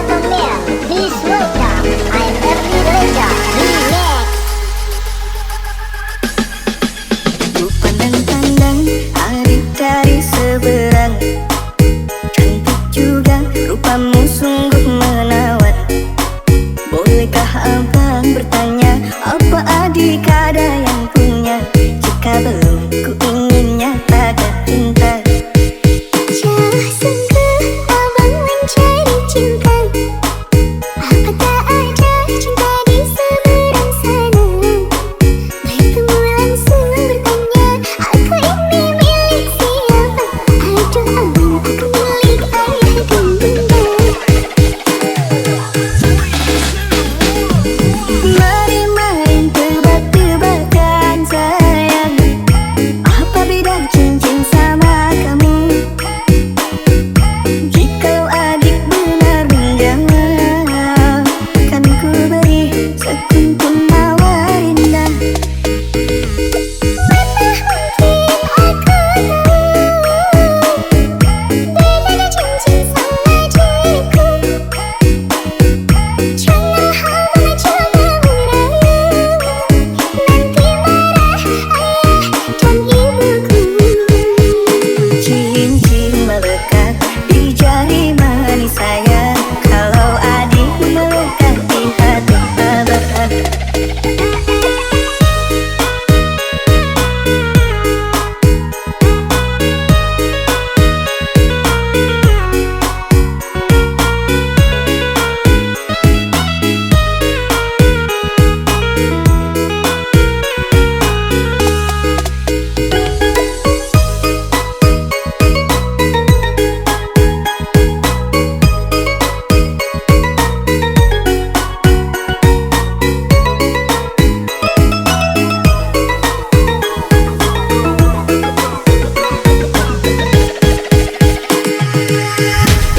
gentlemen, please welcome I'm Ernie Reza Remix. Ku pandang-pandang adik dari seberang, cantik juga rupamu sungguh menawat. Bolehkah abang bertanya, apa adik ada yang punya? Jika belum, ku ingin nyatakan cinta. Jauh sungguh abang mencari cinta. Apa tak ada cinta di seberang sana? Bertemu langsung bertanya, aku ini milik siapa? Aduh abang, aku milik ayah dan bunda. Mari main tebak-tebakan sayang, apa beda cincin sama kamu? Jikalau adik benar menjawab, kan ku beri sekuntum mawar indah. Mana mungkin aku tahu bedanya cincin sama diriku. Jangan abang coba merayu, nanti marah ayah dan ibuku. Cincin melekat di jari manis sayang, kalau adik melekat di hati abang.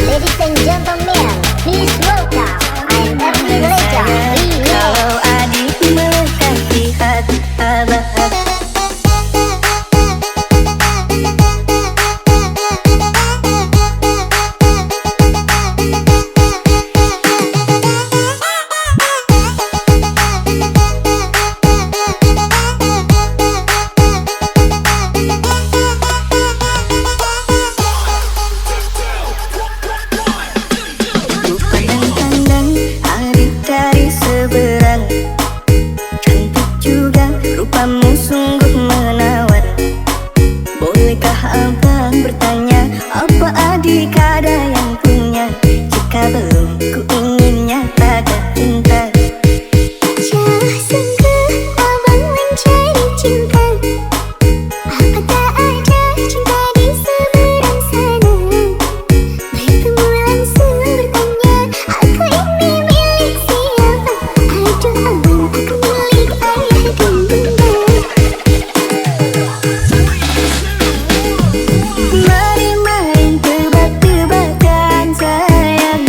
Ladies and gentlemen, please welcome I'm Ernie Reza Remix. Kalau adik melekat di hati abang. Ku pandang-pandang adik dari seberang, cantik juga rupamu sungguh menawat. Bolehkah abang bertanya, apa adik ada yang punya? Jika belum, ku ingin nyatakan cinta. Jauh sungguh abang mencari cinta. Apa tak ada cinta di seberang sana? Bertemu langsung bertanya, aku ini milik siapa? Aduh abang, aku milik ayah dan bunda. Mari main tebak-tebakan sayang,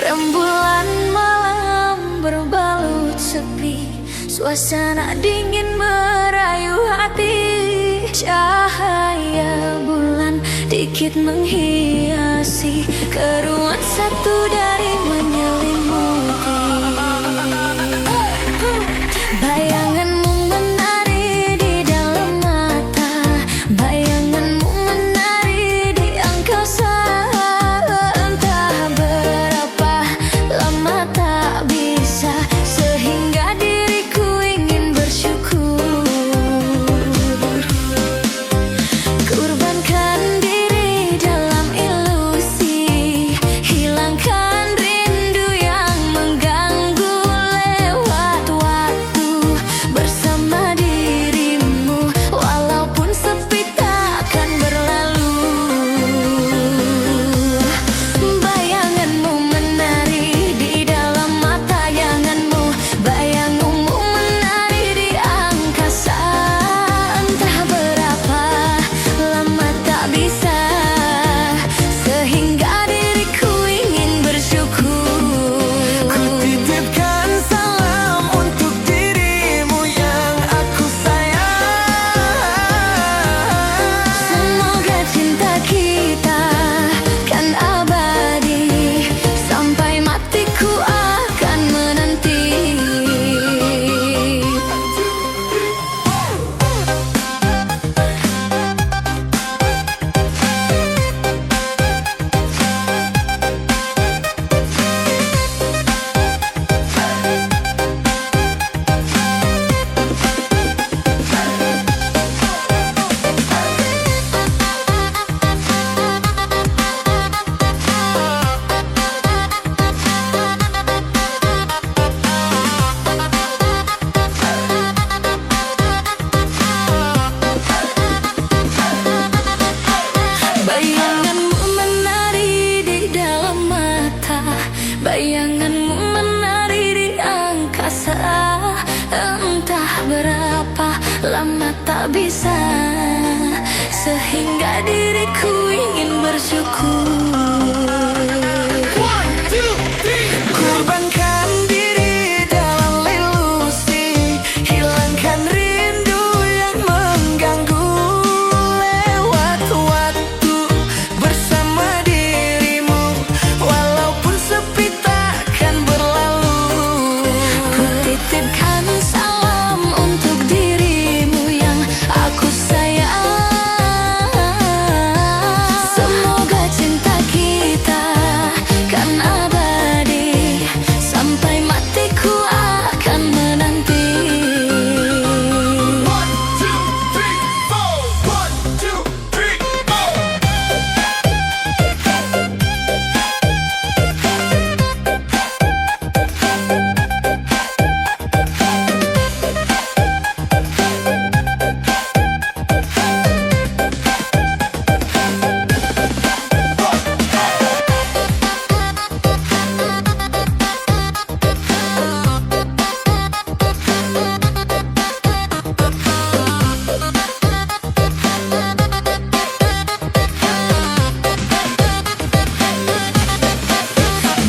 Rembulan malam berbalut sepi, suasana dingin merayu hati. Cahaya bulan dikit menghiasi keruan satu dari menyelimuti. Bayanganmu menari di dalam mata, bayanganmu menari di angkasa. Entah berapa lama tak bisa, sehingga diriku ingin bersyukur. Kurbankan diri dalam ilusi, hilangkan rindu yang mengganggu. Lewat waktu bersama dirimu, walaupun sepi takkan berlalu. Bayanganmu menari di dalam mata bayanganmu, bayanganmu menari di angkasa. Entah berapa lama tak bisa, sehingga diriku ingin bersyukur. Ku titipkan salam untuk dirimu yang aku sayang. Semoga cinta kita kan abadi, sampai matiku akan menanti. Bayanganmu menari di dalam mata, bayanganmu menari di angkasa. Entah berapa lama tak bisa, sehingga diriku ingin bersyukur. Kurbankan diri dalam ilusi, hilangkan rindu yang mengganggu. Lewat waktu bersama dirimu, walaupun sepi takkan berlalu. Ku titipkan salam untuk dirimu yang aku sayang. Semoga cinta kita kan abadi, sampai matiku akan menanti. One, two, three, four. One, two, three, four.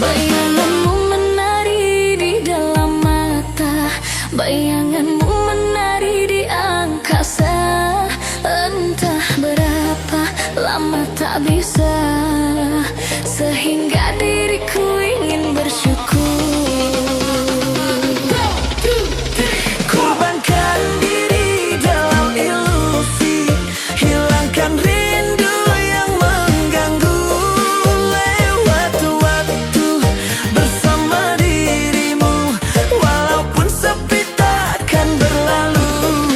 Bayanganmu menari di dalam mata, bayanganmu menari di angkasa. Entah berapa lama tak bisa, sehingga diriku ingin bersyukur. Kurbankan diri dalam ilusi, hilangkan rindu yang mengganggu. Lewat waktu bersama dirimu, walaupun sepi takkan berlalu.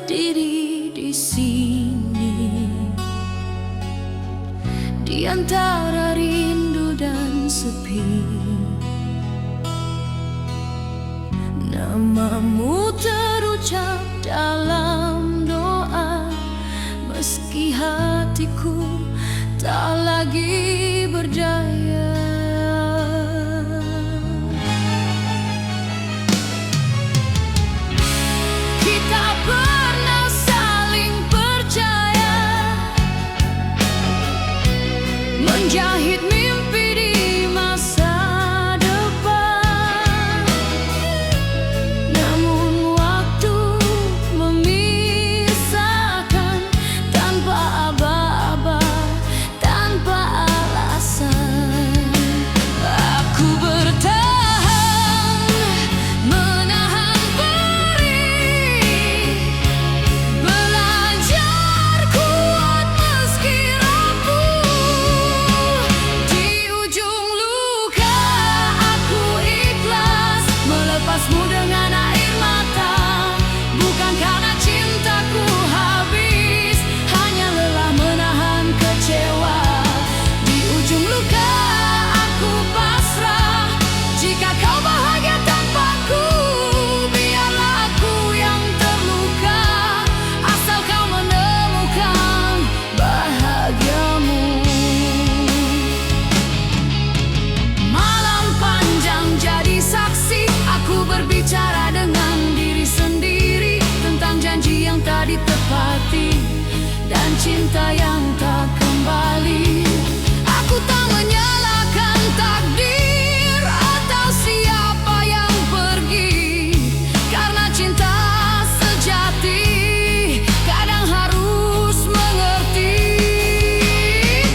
berdiri di sini di antara rindu dan sepi. Namamu terucap dalam doa, meski hatiku tak lagi berdaya. Kita pernah saling percaya, menjahit mimpi di masa depan. Namun waktu memisahkan tanpa aba-aba, tanpa alasan. Aku bertahan, menahan perih, belajar kuat meski rapuh. Di ujung luka aku ikhlas melepasmu dengan air mata, bukan karena cintaku habis, hanya lelah menahan kecewa. Di ujung luka aku pasrah, jika kau bahagia tanpaku, biarlah aku yang terluka, asal kau menemukan bahagiamu. Malam panjang jadi saksi, aku berbicara dengan diri sendiri tentang janji yang tak ditepati dan cinta yang tak kembali. Aku tak menyalahkan takdir atau siapa yang pergi, karena cinta sejati kadang harus mengerti.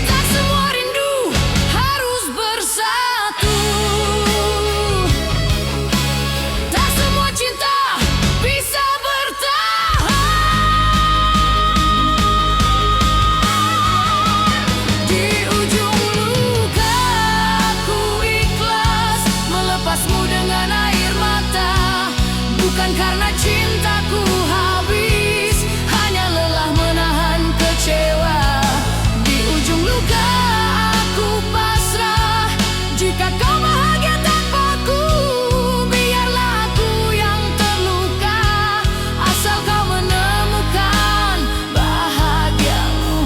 Tak semua rindu harus bersatu, tak semua cinta bisa bertahan. Di ujung luka aku ikhlas melepasmu dengan air mata, bukan karena cintaku habis, hanya lelah menahan kecewa. Di ujung luka aku pasrah, jika kau bahagia tanpaku, biarlah aku yang terluka, asal kau menemukan bahagiamu.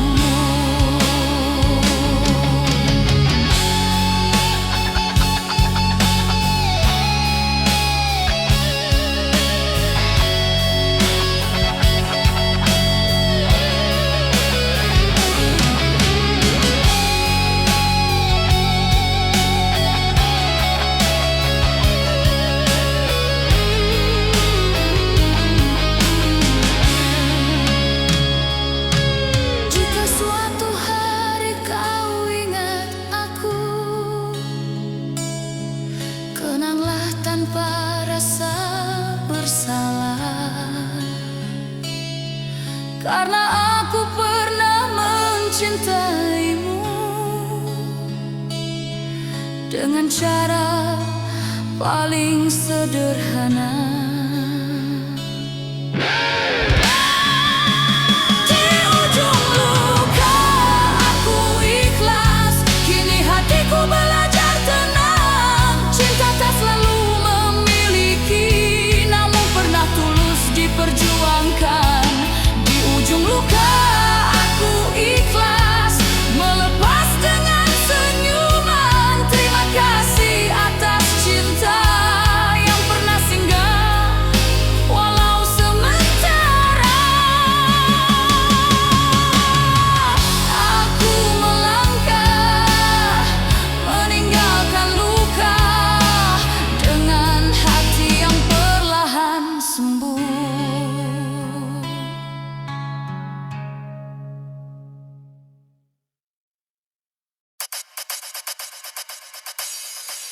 Jika suatu hari kau ingat aku, kenanglah tanpa rasa bersalah, karena aku pernah mencintaimu dengan cara paling sederhana. Di ujung luka aku ikhlas, kini hatiku belajar tenang. Cinta tak selalu memiliki, namun pernah tulus diperjuangkan. Di ujung luka aku ikhlas melepas dengan senyuman. Terima kasih atas cinta yang pernah singgah, walau sementara. Aku melangkah meninggalkan luka dengan hati yang perlahan sembuh.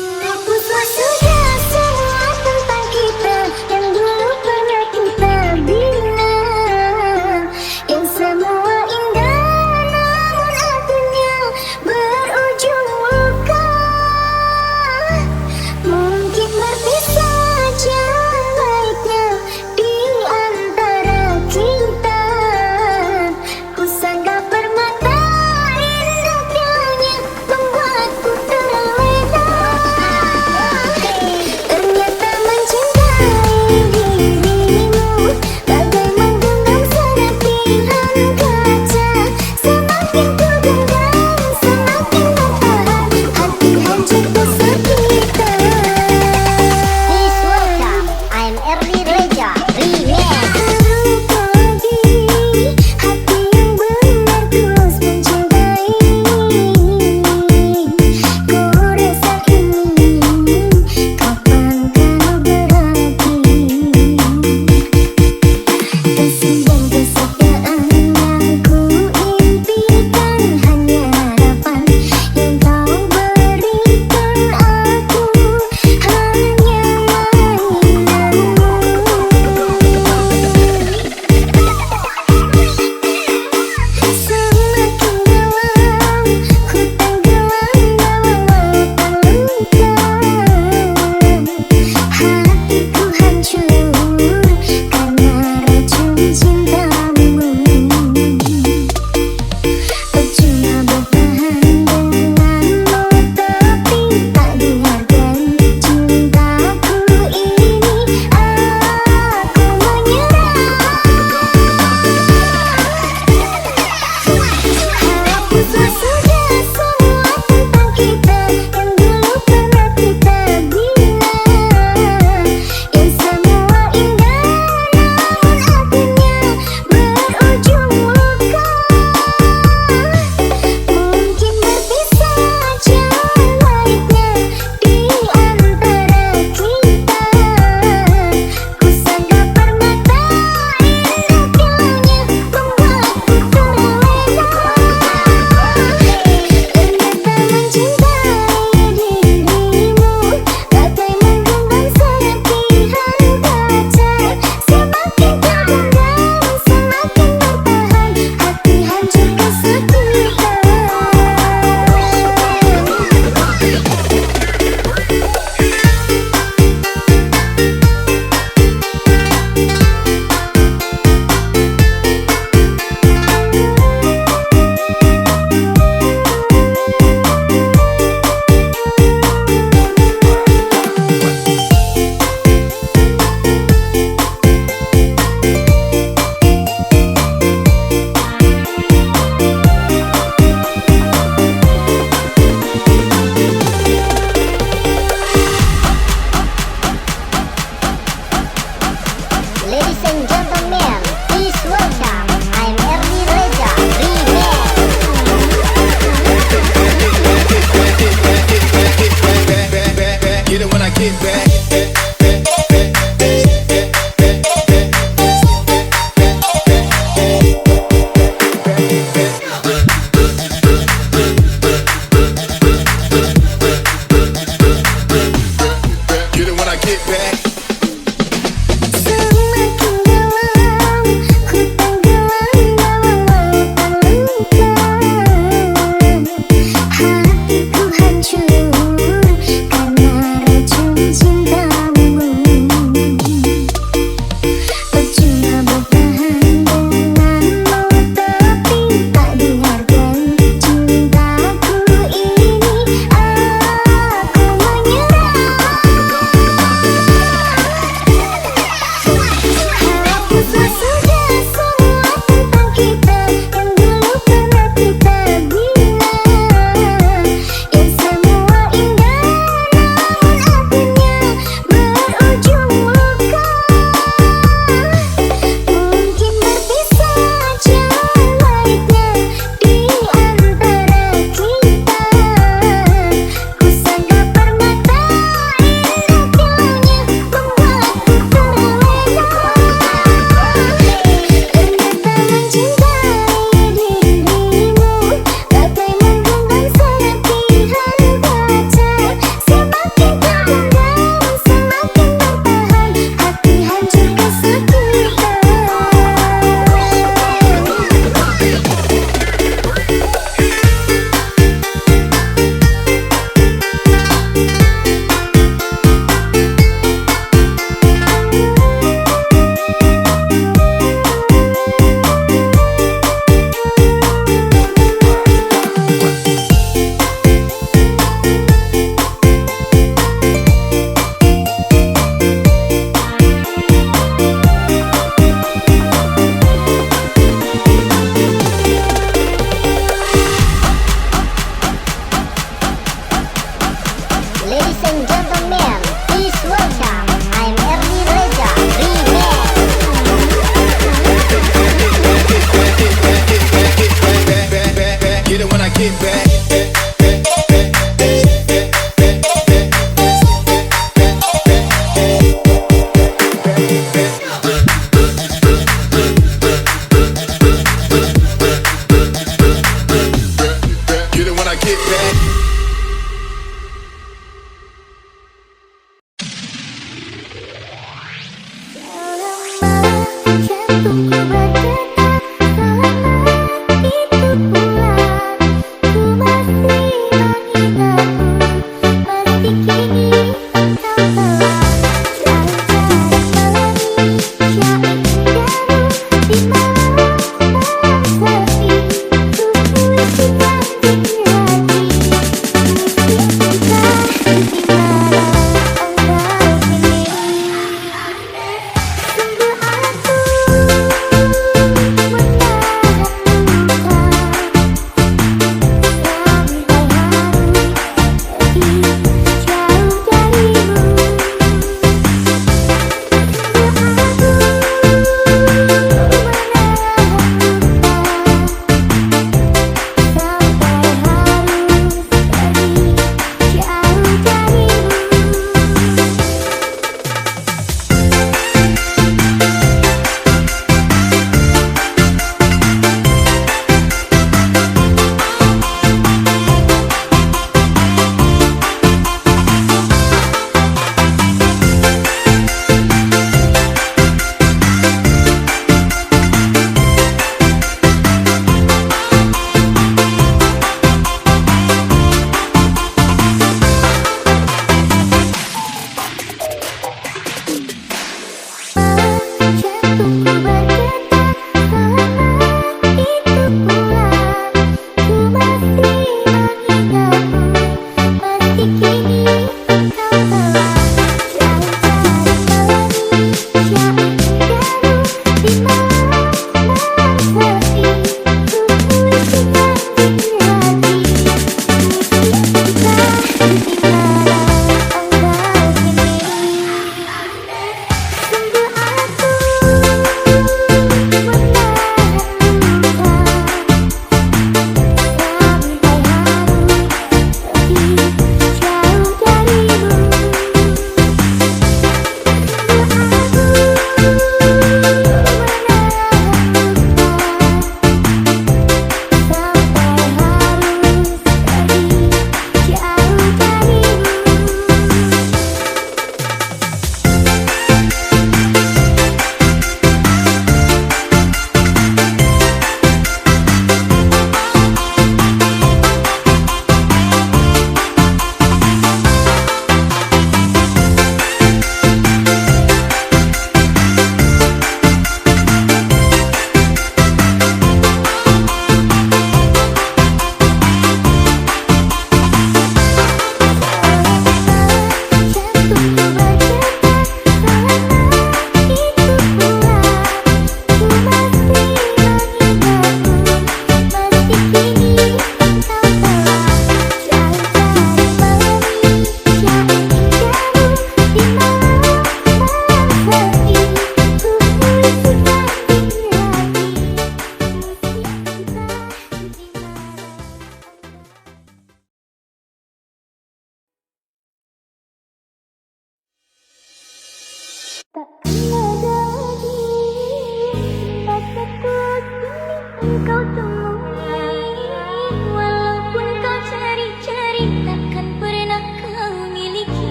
Hapuslah sudah semua tentang kita yang dulu pernah kita bilang, yang semua indah namun akhirnya berujung luka. Mungkin berpisah jalan baiknya di antara kita.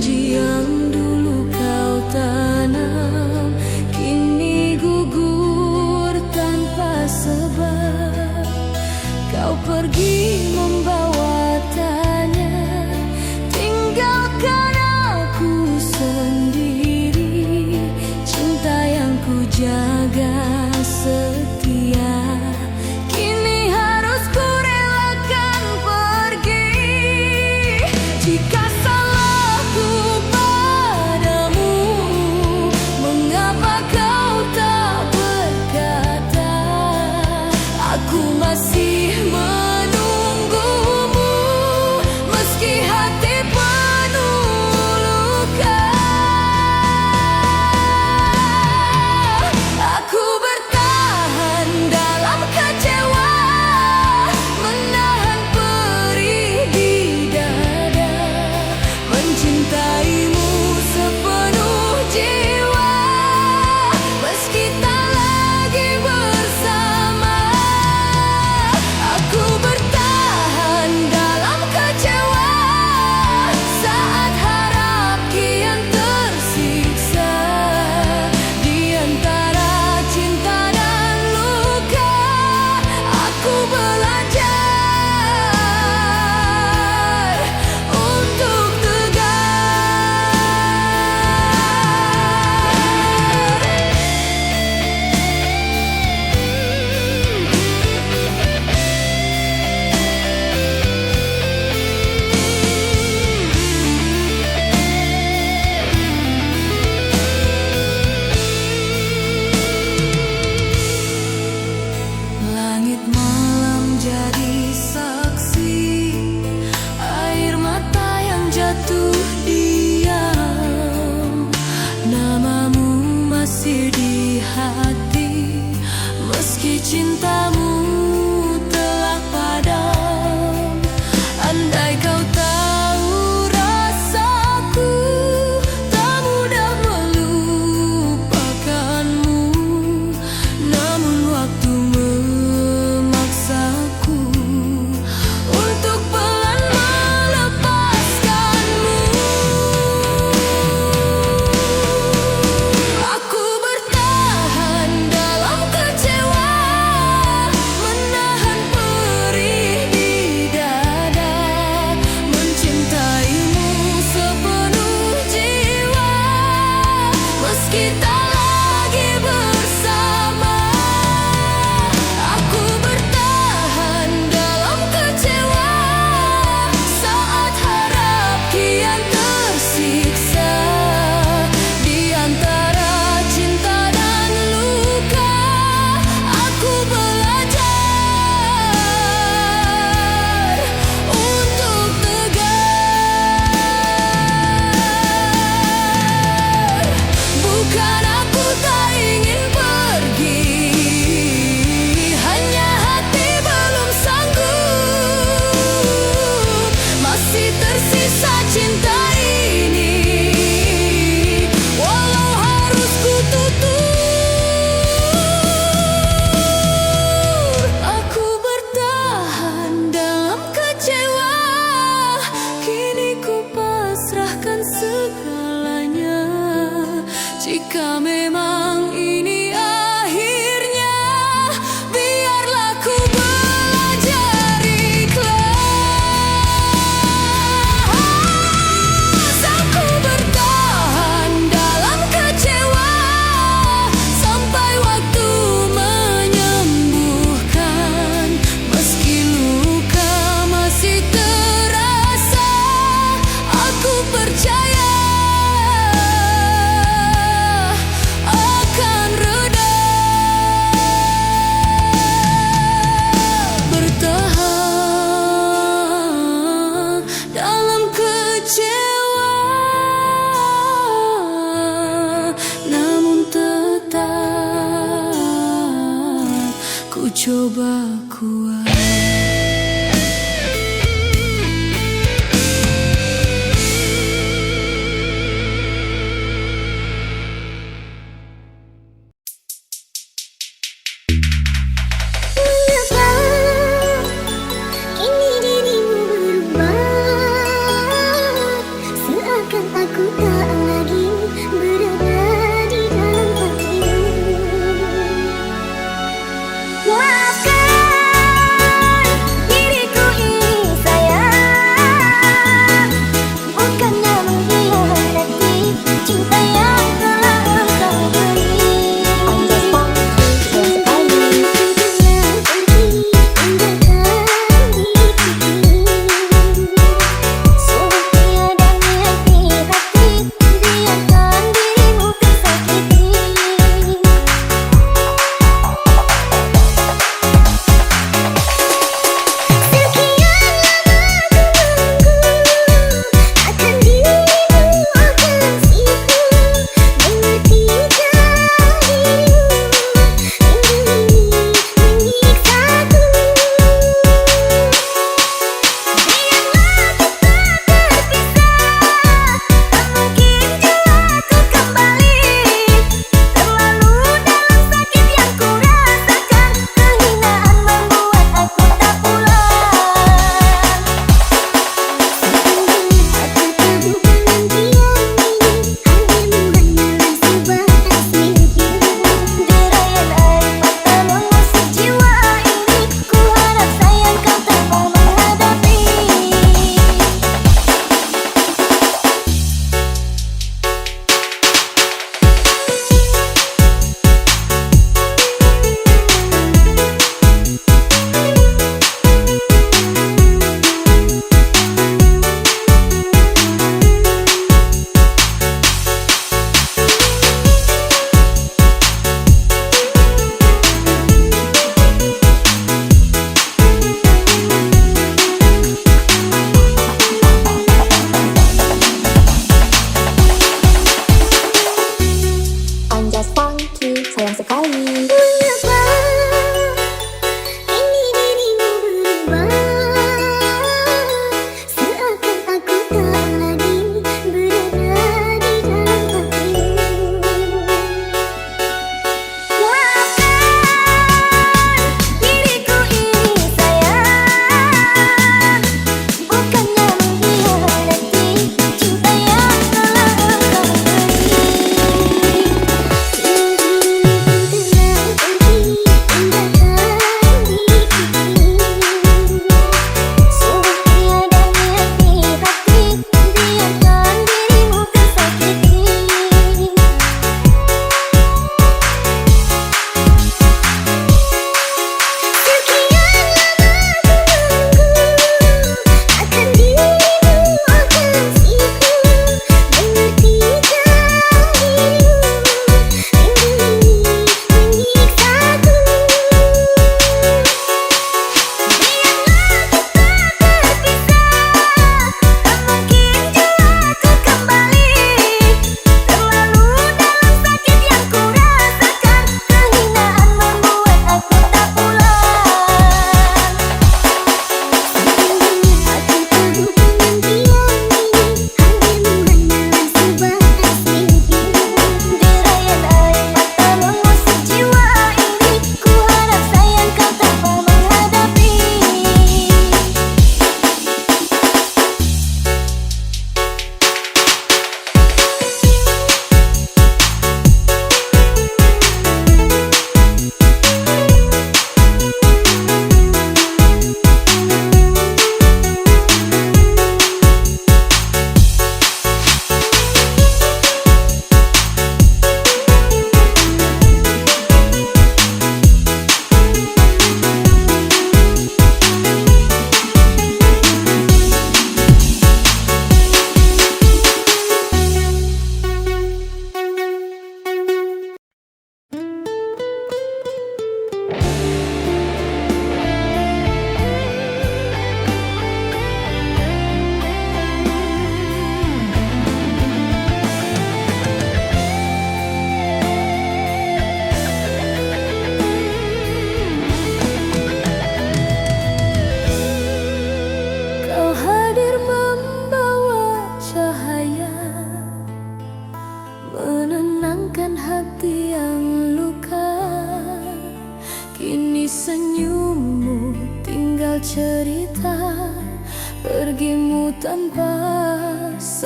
Janji yang dulu kau tanam kini gugur tanpa sebab. Kau pergi membawa tanya, tinggalkan aku sendiri. Cinta yang ku jaga setia, kini harus ku relakan pergi. Jika salahku padamu, mengapa kau tak berkata? Aku masih menunggumu, meski hati penuh luka. Aku bertahan dalam kecewa, menahan perih di dada, mencintaimu sepenuh jiwa, meski tak lagi bersama. Aku bertahan dalam kecewa, saat harap kian tersiksa. Di antara cinta dan luka, aku belajar untuk langit malam jadi saksi, air mata yang jatuh diam. Namamu masih di hati, meski cintamu telah padam. Andai kau tahu rasaku, tak mudah melupakanmu. Namun waktu memaksaku untuk pelan melepaskanmu. Aku bertahan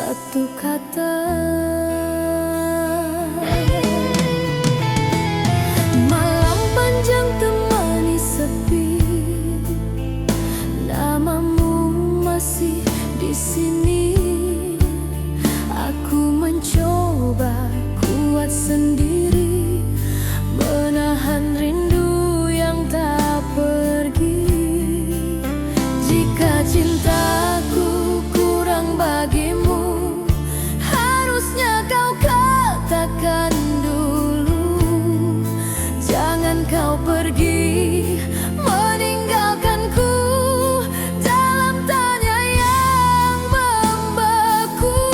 satu kata. Malam panjang temani sepi, namamu masih di sini. Aku mencoba kuat sendiri, menahan rindu yang tak pergi. Jika cintaku kurang bagimu, harusnya kau katakan dulu. Jangan kau pergi meninggalkanku dalam tanya yang membeku.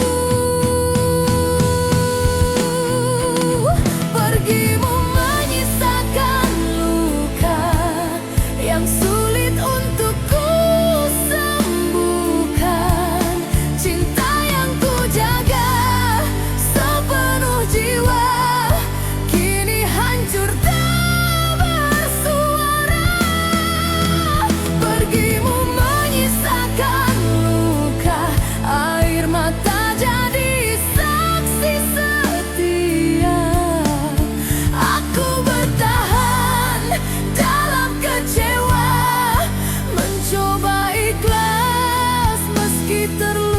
Pergimu menyisakan luka yang sulit untuk ku sembuhkan. Cinta yang ku jaga sepenuh jiwa kini hancur tak bersuara. Pergimu menyisakan luka, air mata jadi saksi setia. Aku bertahan dalam kecewa, mencoba ikhlas meski terluka.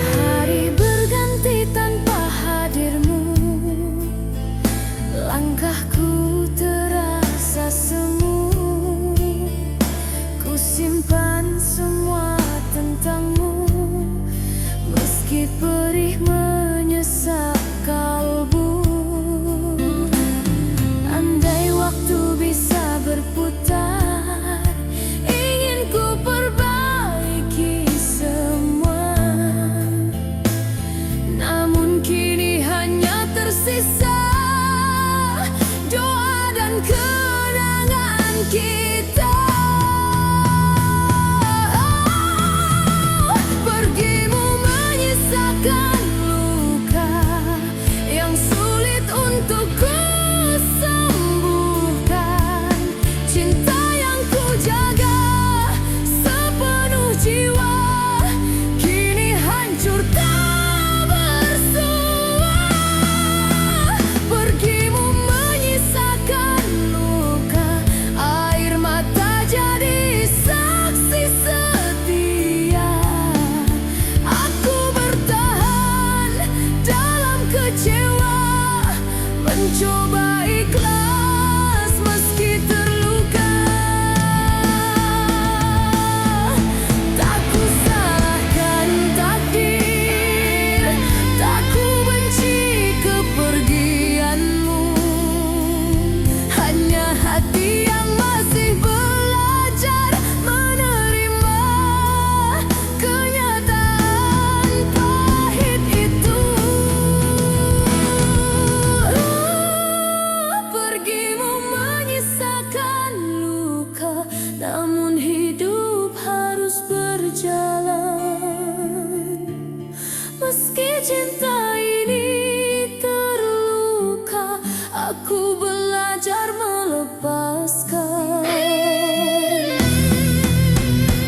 Hari berganti tanpa hadirmu, langkahku terasa semu. Ku simpan semua tentangmu, meski perih menyesap kalbu. Andai waktu bisa berputar, ingin ku perbaiki semua. Namun kini hanya tersisa doa dan kenangan kita. Pergimu menyisakan luka yang sulit untuk ku sembuhkan. Cinta yang ku jaga sepenuh jiwa kini hancur tak bersua. Pergimu menyisakan luka, air mata jadi saksi setia. Aku bertahan dalam kecewa, mencoba ikhlas meski terluka. Tak ku salahkan takdir, tak ku benci kepergianmu. Hanya hati yang masih belajar menerima kenyataan pahit itu. Pergimu menyisakan luka, namun hidup harus berjalan. Meski cinta ini terluka, aku belajar melepaskan.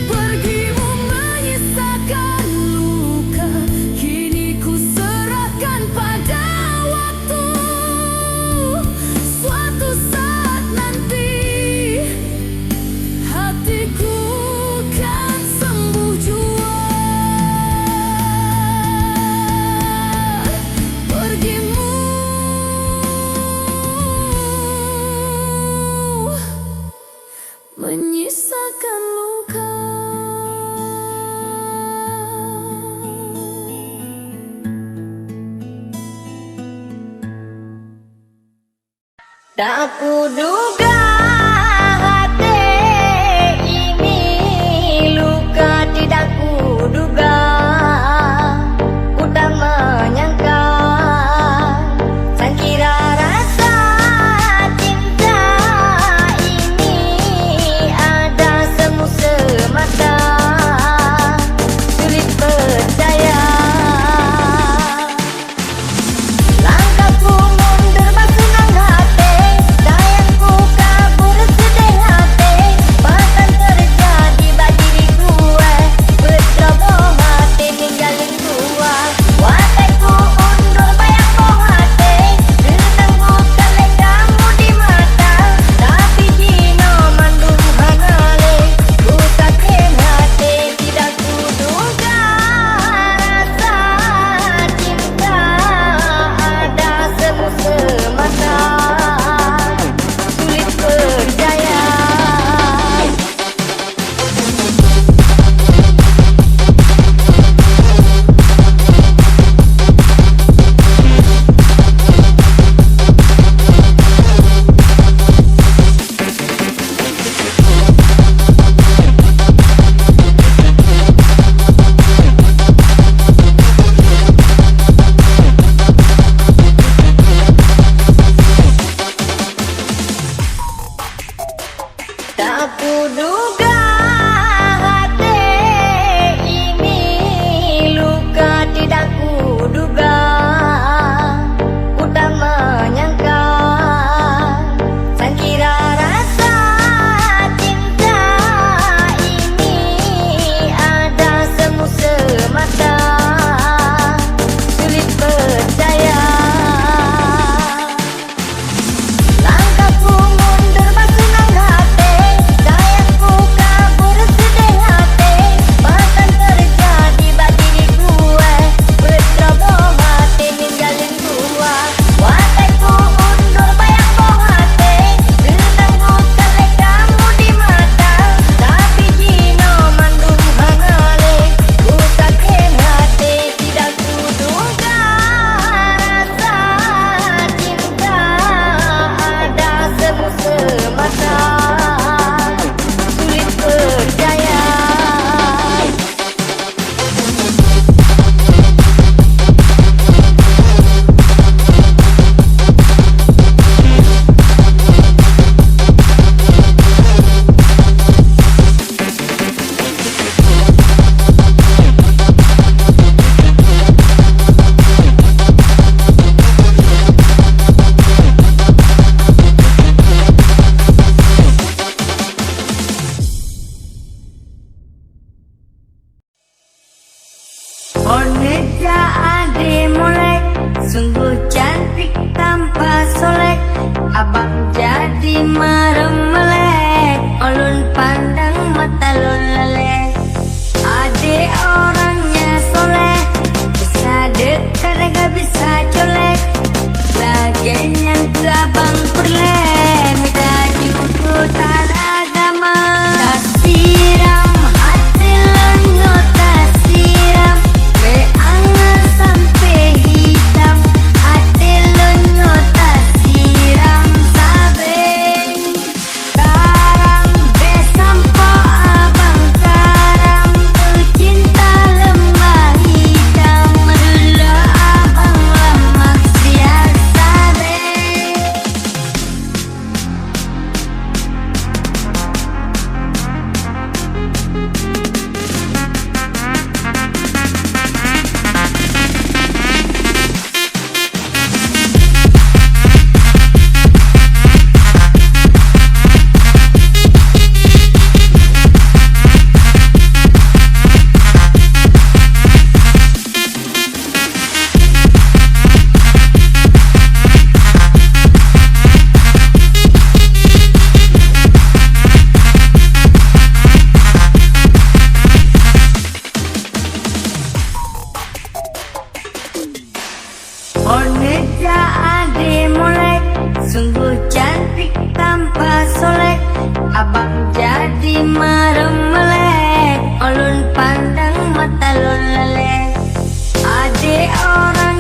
Pergimu menyisakan luka, kini ku serahkan pada waktu. Suatu saat nanti hatiku kan sembuh jua. Pergimu menyisakan luka. Tak kuduga hati ini luka, tidak kuduga. Ku tak menyangka, sangkira rasa Tak kuduga hati ini luka, tidak kuduga, ku tak menyangka. Sangkira rasa cinta ini ada semu semata, sulit percaya. Langkahku mundur bersenang hati, sayangku kabur sedih hati. Bahkan terjadi bagi diri gue, berceroboh hati ninggalin gue. Watakku undur bayang boh hati, kenanggukan lek kamu di mata. Tapi jino mandung hangale, ku sakit hati, tidak kuduga rasa cinta ada semu semata, sulit percaya. Oneja ade molek, sungguh cantik tanpa solek. Abang jadi merem melek, ulun pandang mata lun lelek. Ade orangnya soleh, bisa dekat gak bisa colek. Lagenya ke abang perlek, minta juku tak agama. Tak siram hati lenyo, tak siram beangan sampai hitam. Hati lenyo tak siram sabeng. Karam besampo abang karam, cinta lembah hitam. Dulu abang lemak siar sabeng. Oneja ade molek, sungguh cantik tanpa solek. Abang jadi merem melek, ulun pandang mata lun lelek. Ade orang